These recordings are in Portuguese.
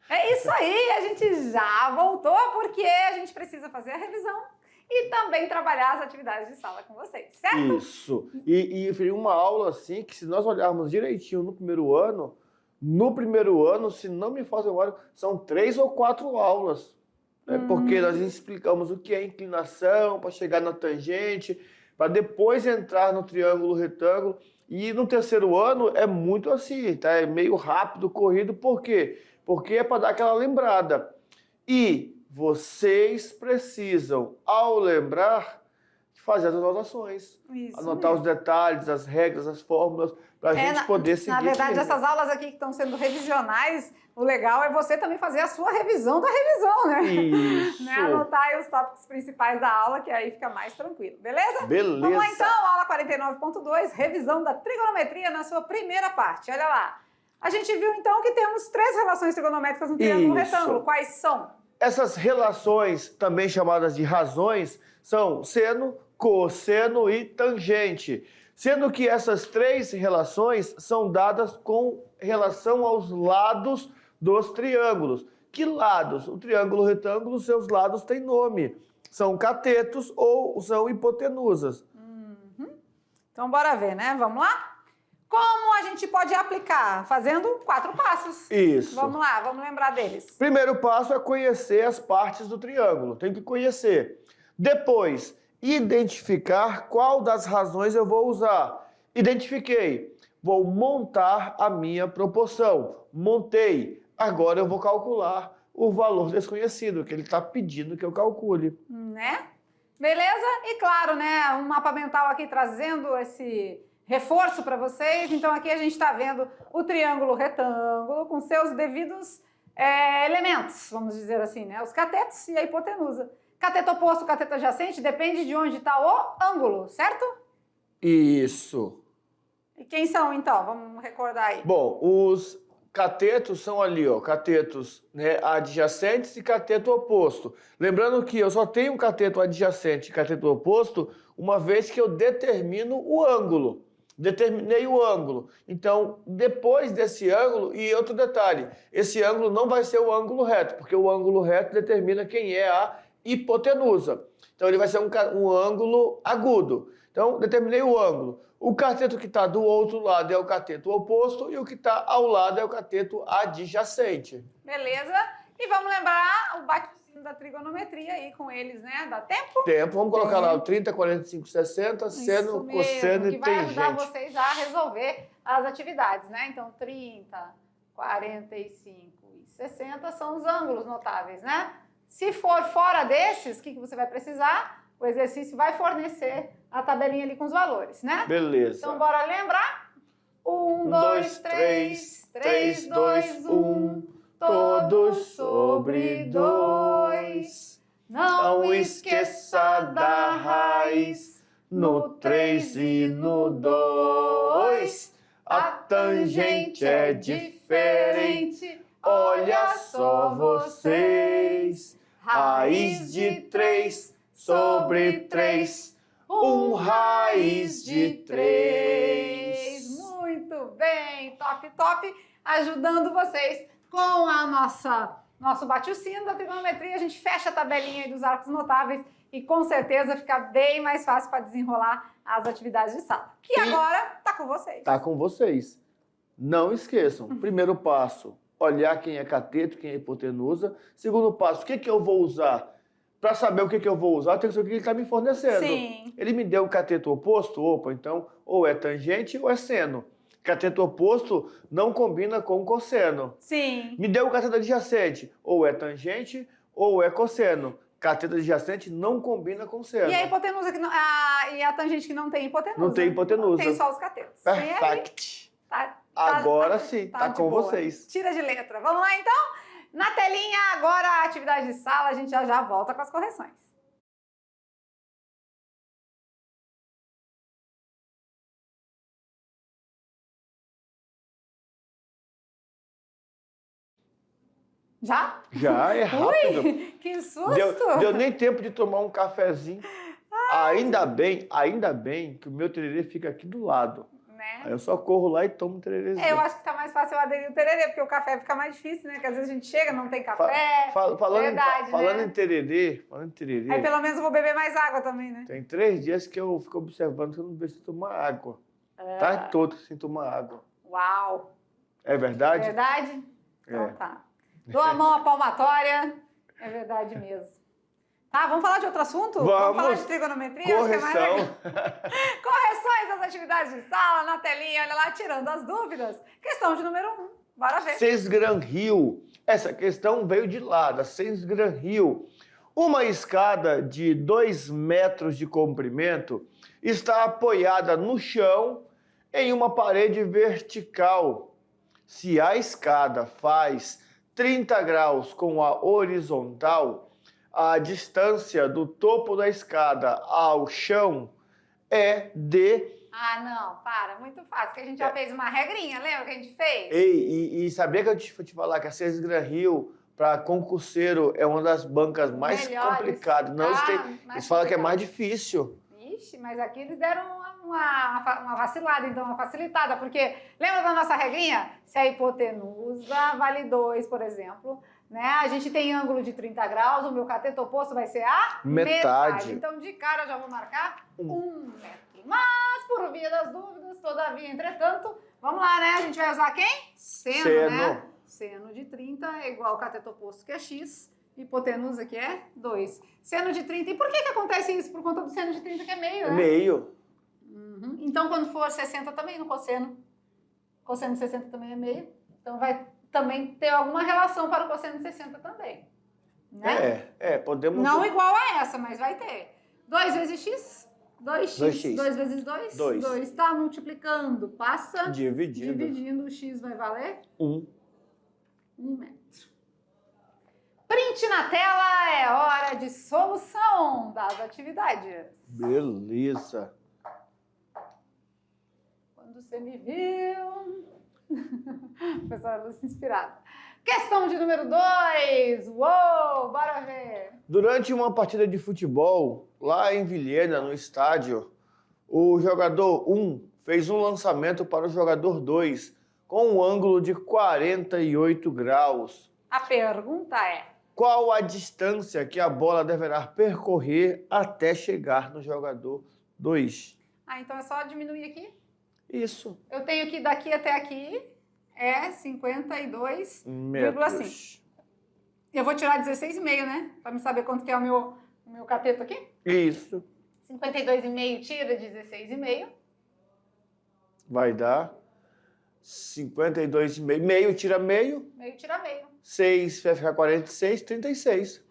É isso aí, a gente já voltou porque a gente precisa fazer a revisão e também trabalhar as atividades de sala com vocês, certo? Isso. E foi uma aula assim que, se nós olharmos direitinho no primeiro ano, se não me falta memória, são 3 ou 4 aulas. Né? Porque nós explicamos o que é inclinação para chegar na tangente, para depois entrar no triângulo retângulo. E no terceiro ano é muito assim, tá? É meio rápido, corrido. Por quê? Porque é para dar aquela lembrada. E vocês precisam, ao lembrar, fazer as anotações. Isso anotar mesmo. os detalhes, as regras, as fórmulas, para a gente poder seguir. Na verdade, firme. essas aulas aqui que estão sendo revisionais, o legal é você também fazer a sua revisão da revisão, né? Isso. Né? Anotar aí os tópicos principais da aula, que aí fica mais tranquilo, beleza? Beleza. Vamos lá então, aula 49.2, revisão da trigonometria na sua primeira parte. Olha lá. A gente viu então que temos 3 relações trigonométricas no triângulo Isso. retângulo. Quais são? Essas relações, também chamadas de razões, são seno, cosseno e tangente. Sendo que essas 3 relações são dadas com relação aos lados dos triângulos. Que lados? O triângulo retângulo, seus lados têm nome. São catetos ou são hipotenusas. Então, bora ver, né? Vamos lá? Como a gente pode aplicar? Fazendo 4 passos. Isso. Vamos lá, vamos lembrar deles. Primeiro passo é conhecer as partes do triângulo. Tem que conhecer. Depois, identificar qual das razões eu vou usar. Identifiquei. Vou montar a minha proporção. Montei. Agora eu vou calcular o valor desconhecido, que ele está pedindo que eu calcule. Né? Beleza? E claro, né? Um mapa mental aqui trazendo esse reforço para vocês. Então aqui a gente está vendo o triângulo retângulo com seus devidos elementos, vamos dizer assim, né? Os catetos e a hipotenusa. Cateto oposto, cateto adjacente, depende de onde está o ângulo, certo? Isso. E quem são então? Vamos recordar aí. Bom, os catetos são ali, ó, catetos, né, adjacentes e cateto oposto. Lembrando que eu só tenho cateto adjacente e cateto oposto uma vez que eu determino o ângulo. Determinei o ângulo. Então, depois desse ângulo, e outro detalhe, esse ângulo não vai ser o ângulo reto, porque o ângulo reto determina quem é a hipotenusa. Então, ele vai ser um ângulo agudo. Então, determinei o ângulo. O cateto que está do outro lado é o cateto oposto e o que está ao lado é o cateto adjacente. Beleza? E vamos lembrar o bate-sino da trigonometria aí com eles, né? Dá tempo? Tempo, vamos colocar lá o 30, 45, 60, seno, cosseno e que vai tangente. ajudar vocês a resolver as atividades, né? Então, 30, 45 e 60 são os ângulos notáveis, né? Se for fora desses, o que você vai precisar? O exercício vai fornecer a tabelinha ali com os valores, né? Beleza. Então, bora lembrar? 1, 2, 3, 3, 2, 1, todos sobre 2. Não esqueça da raiz no 3 e no 2. A tangente é diferente, olha só vocês. Raiz de 3 sobre 3, raiz de 3. Muito bem, top, top, ajudando vocês com a nosso bate-o-sino da trigonometria. A gente fecha a tabelinha aí dos arcos notáveis e com certeza fica bem mais fácil para desenrolar as atividades de sala. E agora tá com vocês. Tá com vocês. Não esqueçam, primeiro passo, olhar quem é cateto, quem é hipotenusa. Segundo passo, o que eu vou usar? Para saber o que eu vou usar, tem que saber o que ele está me fornecendo. Sim. Ele me deu o cateto oposto, opa, então ou é tangente ou é seno. Cateto oposto não combina com cosseno. Sim. Me deu o cateto adjacente, ou é tangente ou é cosseno. Cateto adjacente não combina com seno. E a hipotenusa e a tangente que não tem hipotenusa? Não tem hipotenusa. Tem só os catetos. Perfect. Agora sim, tá com boa. vocês. Tira de letra. Vamos lá então? Na telinha, agora a atividade de sala, a gente já volta com as correções. Já? Já, é rápido. Ui, que susto! Deu nem tempo de tomar um cafezinho. Ainda bem que o meu tererê fica aqui do lado. Né? Aí eu só corro lá e tomo um tererezinho. Eu acho que tá mais fácil eu aderir o tererê, porque o café fica mais difícil, né? Porque às vezes a gente chega, não tem café. Falando né? em tererê, Aí pelo menos eu vou beber mais água também, né? tem 3 dias que eu fico observando que eu não vejo sem tomar água. Tá todo sem tomar água. Uau! É verdade? Verdade? Então É. tá. Dou a mão à palmatória. É verdade mesmo. Tá, vamos falar de outro assunto? Vamos falar de trigonometria? Acho que é mais Correção. legal. Correções das atividades de sala, na telinha, olha lá, tirando as dúvidas. Questão de número 1. Bora ver. Sesgran Hill. Essa questão veio de lá, da Sesgran Hill. Uma escada de 2 metros de comprimento está apoiada no chão em uma parede vertical. Se a escada faz 30 graus com a horizontal, a distância do topo da escada ao chão é de... Ah, não, para, muito fácil, que a gente já fez uma regrinha, lembra que a gente fez? Ei, e sabia que eu te falar que a Sesgran Hill, para concurseiro, é uma das bancas mais Melhores. complicadas. Não, eles falam que é mais difícil. Ixi, mas aqui eles deram uma vacilada, então, uma facilitada, porque lembra da nossa regrinha? Se a hipotenusa vale 2, por exemplo, né? A gente tem ângulo de 30 graus, o meu cateto oposto vai ser a Metade. Então, de cara, eu já vou marcar 1 metro. Mas, por via das dúvidas, todavia, entretanto, vamos lá, né? A gente vai usar quem? Seno, né? Seno de 30 é igual ao cateto oposto, que é x. Hipotenusa, que é 2. Seno de 30. E por que acontece isso? Por conta do seno de 30, que é meio, né? Meio. Uhum. Então, quando for 60 também no cosseno. Cosseno de 60 também é meio. Então, vai também ter alguma relação para o cosseno de 60 também. Né? Podemos... Não igual a essa, mas vai ter. 2 vezes x. 2x. 2 vezes 2? 2. Tá multiplicando. Passa. Dividindo. O x vai valer? 1. 1 metro. Print na tela, é hora de solução das atividades. Beleza. Quando você me viu... Pessoal, luz inspirada. Questão de número 2. Uou, bora ver. Durante uma partida de futebol, lá em Vilhena, no estádio, o jogador 1 fez um lançamento para o jogador 2 com um ângulo de 48 graus. A pergunta é... Qual a distância que a bola deverá percorrer até chegar no jogador 2? Ah, então é só diminuir aqui? Isso. Eu tenho que daqui até aqui é 52,5. Eu vou tirar 16,5, né? Para me saber quanto que é o meu cateto aqui. Isso. 52,5 tira 16,5. Vai dar 52,5. Meio tira meio. Meio tira meio. 6 vai ficar 46, 36.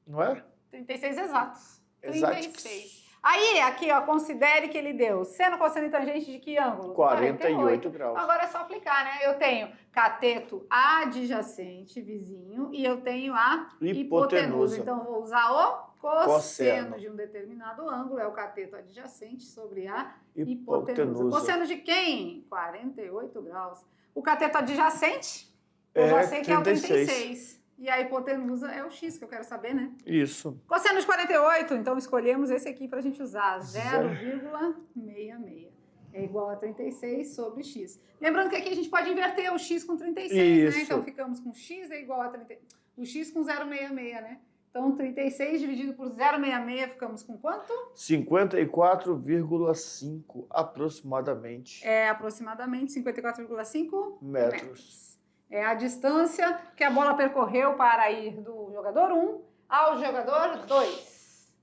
Não é? 36 exatos. Exatos. 36. Aí, aqui, ó, considere que ele deu seno, cosseno e tangente de que ângulo? 48 graus. Agora é só aplicar, né? Eu tenho cateto adjacente, vizinho, e eu tenho a hipotenusa. Então, vou usar o cosseno de um determinado ângulo, é o cateto adjacente sobre a hipotenusa. Cosseno de quem? 48 graus. O cateto adjacente, eu já sei que é o 36. E a hipotenusa é o x, que eu quero saber, né? Isso. Cosseno de 48, então escolhemos esse aqui para a gente usar, 0,66. É igual a 36 sobre x. Lembrando que aqui a gente pode inverter o x com 36, né? Então ficamos com x é igual a 36. O x com 0,66, né? Então 36 dividido por 0,66 ficamos com quanto? 54,5 aproximadamente. É aproximadamente 54,5 metros. É a distância que a bola percorreu para ir do jogador 1 ao jogador 2.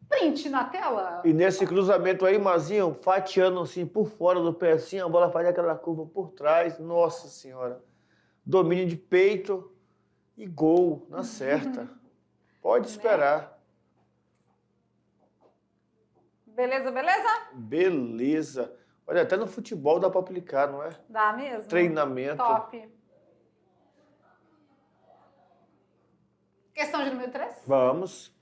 Print na tela. E nesse cruzamento aí, Mazinho, fatiando assim por fora do pé assim, a bola faz aquela curva por trás. Nossa Senhora. Domínio de peito e gol na certa. Pode esperar. Beleza, beleza? Beleza. Olha, até no futebol dá para aplicar, não é? Dá mesmo. Treinamento. Top. Questão de número 3? Vamos.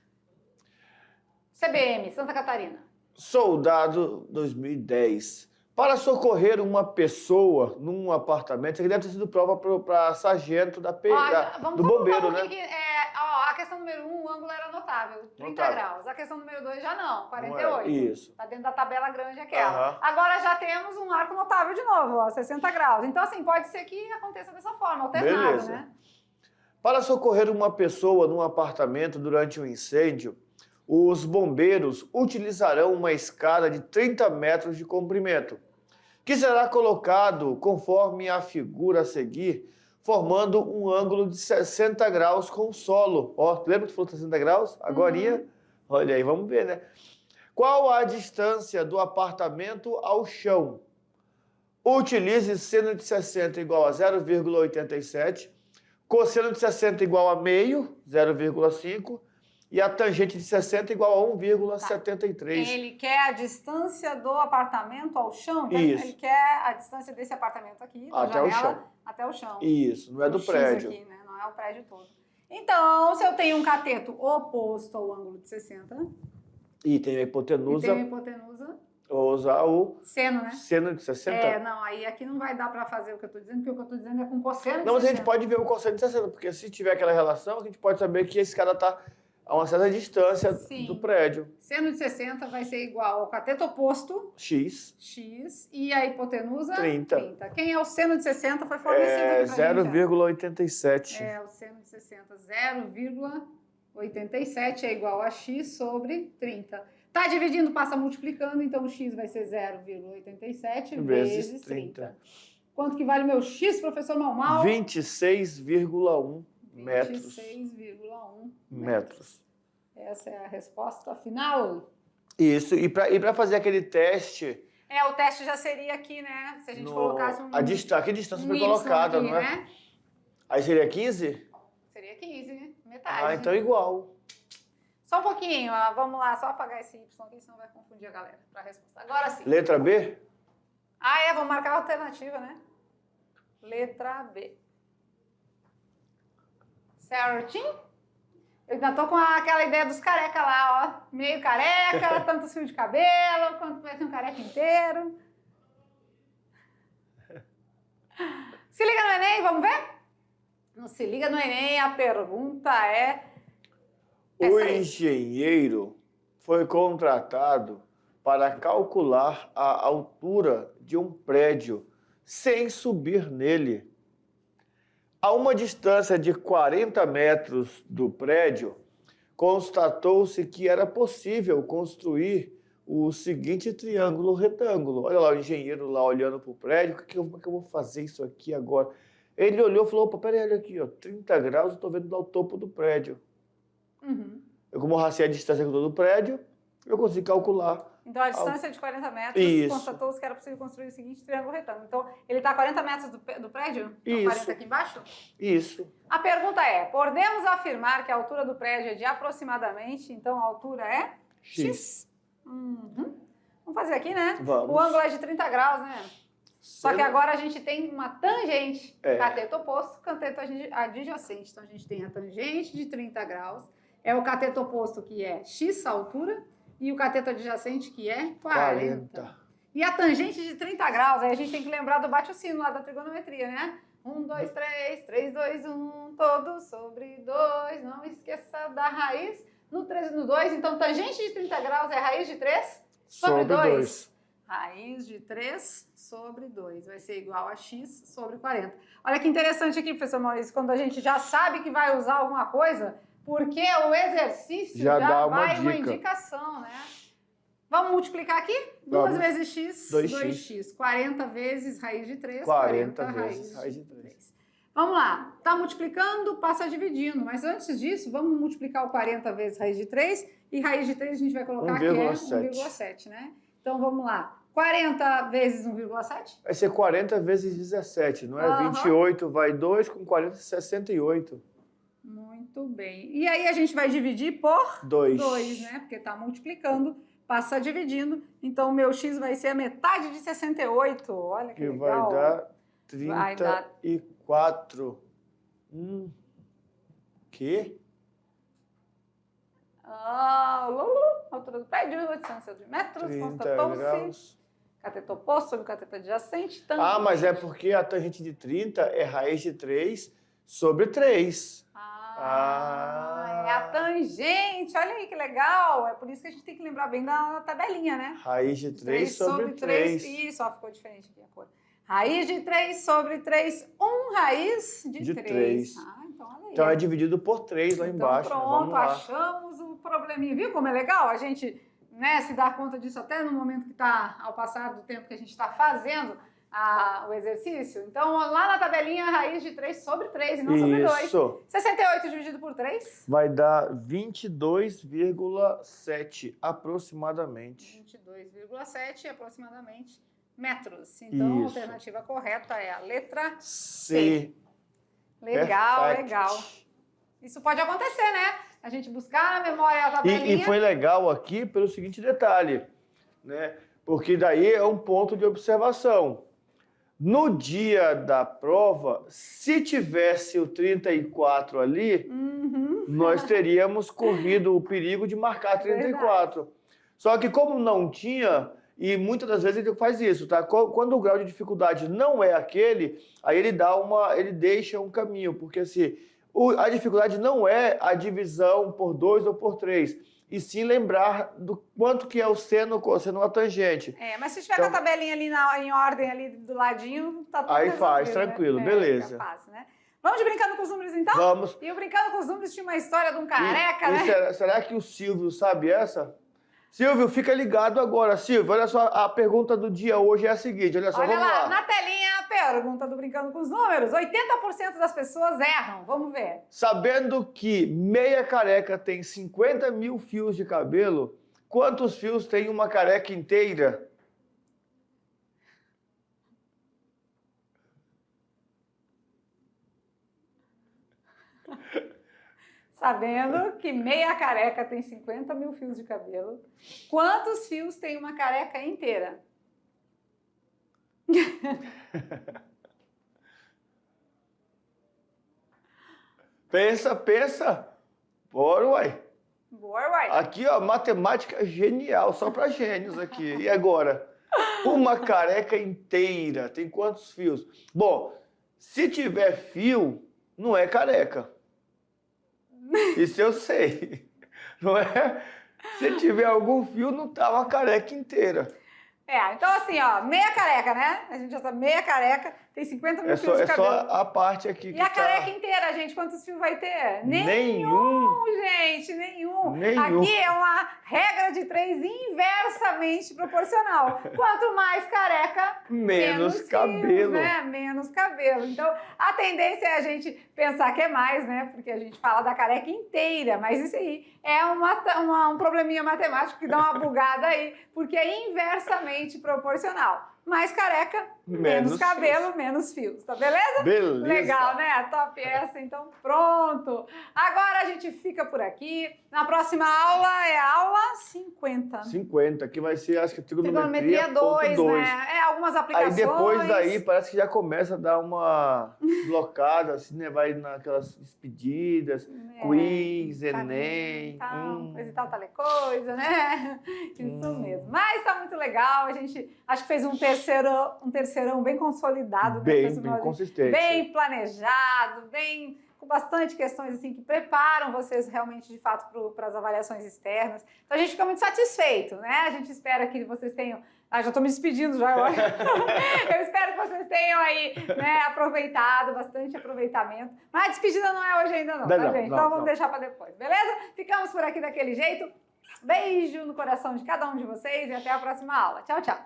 CBM, Santa Catarina. Soldado 2010. Para socorrer uma pessoa num apartamento, isso aqui deve ter sido prova para sargento Vamos do só bombeiro, colocar né? A questão número 1, o ângulo era notável, 30 Notável. graus. A questão número 2 já não, Não 48. é? Isso. Tá dentro da tabela grande aquela. Aham. Agora já temos um arco notável de novo, ó, 60 graus. Então, assim, pode ser que aconteça dessa forma, alternado, Beleza. né? Para socorrer uma pessoa num apartamento durante um incêndio, os bombeiros utilizarão uma escada de 30 metros de comprimento, que será colocado conforme a figura a seguir, formando um ângulo de 60 graus com o solo. Ó, lembra que tu falou 60 graus? Agorinha, olha aí, vamos ver, né? Qual a distância do apartamento ao chão? Utilize seno de 60 igual a 0,87, cosseno de 60 igual a meio, 0,5, e a tangente de 60 igual a 1,73. Ele quer a distância do apartamento ao chão, então Isso. ele quer a distância desse apartamento aqui, da Até o janela, chão. até o chão. Isso, não é do X prédio. aqui, né? Não é o prédio todo. Então, se eu tenho um cateto oposto ao ângulo de 60, E tem a e hipotenusa, tenho hipotenusa, vou usar o seno, né? seno de 60. Não, aí aqui não vai dar para fazer o que eu estou dizendo, porque o que eu estou dizendo é com cosseno de Não, mas a gente 60. pode ver o cosseno de 60, porque se tiver aquela relação, a gente pode saber que esse cara está a uma certa distância Sim. do prédio. Seno de 60 vai ser igual ao cateto oposto, X, x, e a hipotenusa, 30. Quem é o seno de 60 foi fornecido é aqui pra gente. 0,87. O seno de 60, 0,87 é igual a x sobre 30. Tá dividindo, passa multiplicando, então o x vai ser 0,87 vezes 30. Quanto que vale o meu x, professor Malmal? 26,1 metros. 26,1 metros. Essa é a resposta final. Isso, e para fazer aquele teste... O teste já seria aqui, né? Se a gente colocasse um... Que distância foi Y colocada, aqui, não é? né? Aí seria 15? Seria 15, né? Metade. Ah, então igual. Só um pouquinho, ó. Vamos lá, só apagar esse Y aqui, senão vai confundir a galera para a resposta. Agora sim. Letra B? Vamos marcar a alternativa, né? Letra B. Certinho? Eu ainda tô com aquela ideia dos careca lá, ó. Meio careca, tantos fios de cabelo, quanto vai ser um careca inteiro. Se liga no Enem, vamos ver? Não se liga no Enem, a pergunta é... O engenheiro foi contratado para calcular a altura de um prédio sem subir nele. A uma distância de 40 metros do prédio, constatou-se que era possível construir o seguinte triângulo retângulo. Olha lá o engenheiro lá olhando para o prédio, como é que eu vou fazer isso aqui agora? Ele olhou e falou, opa, peraí, olha aqui, ó, 30 graus, eu estou vendo lá o topo do prédio. Eu, como racei a distância que eu estou do prédio, eu consigo calcular. Então, a distância é de 40 metros, constatou-se que era possível construir o seguinte triângulo retângulo. Então, ele está a 40 metros do prédio? Então, 40 aqui embaixo? Isso. A pergunta é, podemos afirmar que a altura do prédio é de aproximadamente, então a altura é? X. Vamos fazer aqui, né? Vamos. O ângulo é de 30 graus, né? Só que agora a gente tem uma tangente, cateto oposto, cateto adjacente. Então, a gente tem a tangente de 30 graus, é o cateto oposto que é x a altura, e o cateto adjacente que é 40. E a tangente de 30 graus, aí a gente tem que lembrar do bate-o-sino lá da trigonometria, né? 1, 2, 3, 3, 2, 1, todo sobre 2, não esqueça da raiz no 3 e no 2. Então, tangente de 30 graus é raiz de 3 sobre 2. Raiz de 3 sobre 2 vai ser igual a x sobre 40. Olha que interessante aqui, professor Maurício, quando a gente já sabe que vai usar alguma coisa, porque o exercício já vai uma indicação, né? Vamos multiplicar aqui? 2 vezes x, 2x. 40 vezes raiz de 3, 40 vezes raiz de 3. Vamos lá. Está multiplicando, passa dividindo. Mas antes disso, vamos multiplicar o 40 vezes raiz de 3. E raiz de 3 a gente vai colocar aqui 1,7, né? Então, vamos lá. 40 vezes 1,7? Vai ser 40 vezes 17, não é? 28 vai 2, com 40, 68. Muito bem. E aí a gente vai dividir por 2, né? Porque está multiplicando, passa dividindo. Então, o meu x vai ser a metade de 68. Olha que legal. Vai dar 34. Quê? Altura do prédio, 800 metros, constatou-se cateto oposto sobre o cateto adjacente, tangente. Ah, mas é porque a tangente de 30 é raiz de 3 sobre 3. É a tangente. Olha aí que legal. É por isso que a gente tem que lembrar bem da tabelinha, né? Raiz de 3 sobre 3. Isso, ó, ficou diferente aqui a cor. Raiz de 3 sobre 3, 1 raiz de 3. Então olha aí. Então é dividido por 3 lá embaixo. Pronto, Vamos lá. achamos o probleminha. Viu como é legal? A gente, né, se dá conta disso até no momento que está, ao passar do tempo que a gente está fazendo o exercício. Então, lá na tabelinha, raiz de 3 sobre 3 e não sobre 2. Isso. 68 dividido por 3? Vai dar 22,7 aproximadamente. 22,7 aproximadamente metros. Então, Isso. a alternativa correta é a letra C. Legal, Perfect. legal. Isso pode acontecer, né? A gente buscar na memória a tabelinha. E foi legal aqui pelo seguinte detalhe, né? Porque daí é um ponto de observação. No dia da prova, se tivesse o 34 ali, nós teríamos corrido o perigo de marcar 34. Verdade. Só que como não tinha, e muitas das vezes ele faz isso, tá? Quando o grau de dificuldade não é aquele, aí ele deixa um caminho, porque assim, a dificuldade não é a divisão por 2 ou por 3. E sim lembrar do quanto que é o seno, cosseno, a tangente. Mas se tiver com a tabelinha ali em ordem ali do ladinho, tá tudo aí resolvido, faz, tranquilo, né? beleza. Fácil, né? Vamos de Brincando com os Números, então? Vamos. E o Brincando com os Números tinha uma história de um careca, né? Será que o Silvio sabe essa? Silvio, fica ligado agora. Silvio, olha só, a pergunta do dia hoje é a seguinte, olha só, vamos lá. Na telinha a pergunta do Brincando com os Números. 80% das pessoas erram, vamos ver. Sabendo que meia careca tem 50 mil fios de cabelo, quantos fios tem uma careca inteira? Sabendo que meia careca tem 50 mil fios de cabelo, quantos fios tem uma careca inteira? Pensa. Bora, uai. Bora, uai. Aqui, ó, matemática genial, só para gênios aqui. E agora? Uma careca inteira tem quantos fios? Bom, se tiver fio, não é careca. Isso eu sei, não é? Se tiver algum fio, não tá uma careca inteira. Então assim, ó, meia careca, né? A gente já sabe, meia careca tem 50 mil fios de cabelo. É só a parte aqui e que a careca inteira, gente, quantos fios vai ter? Nenhum, gente, nenhum. Aqui é uma regra de 3 inversamente proporcional. Quanto mais careca, menos cabelo. Fios, né? Menos cabelo. Então, a tendência é a gente pensar que é mais, né? Porque a gente fala da careca inteira, mas isso aí é um probleminha matemático que dá uma bugada aí, porque é inversamente proporcional. Mais careca, menos cabelo, fios. Menos fios, tá beleza? Beleza. Legal, né? Top essa, então pronto. Agora a gente fica por aqui. Na próxima aula é a aula 50. 50, que vai ser, acho que trigonometria 2, né? Algumas aplicações. Aí depois daí parece que já começa a dar uma blocada, assim, né? Vai naquelas despedidas, quiz, Enem. Coisa e tal, coisa, né? Isso mesmo. Mas tá muito legal, a gente acho que fez um terceirão bem consolidado. Bem consistente. Bem planejado, com bastante questões assim que preparam vocês realmente, de fato, para as avaliações externas. Então, a gente fica muito satisfeito, né? A gente espera que vocês tenham... já estou me despedindo já, eu espero que vocês tenham aí, né, aproveitado, bastante aproveitamento. Mas a despedida não é hoje ainda não, tá, gente? Então, vamos deixar para depois, beleza? Ficamos por aqui daquele jeito. Beijo no coração de cada um de vocês e até a próxima aula. Tchau, tchau!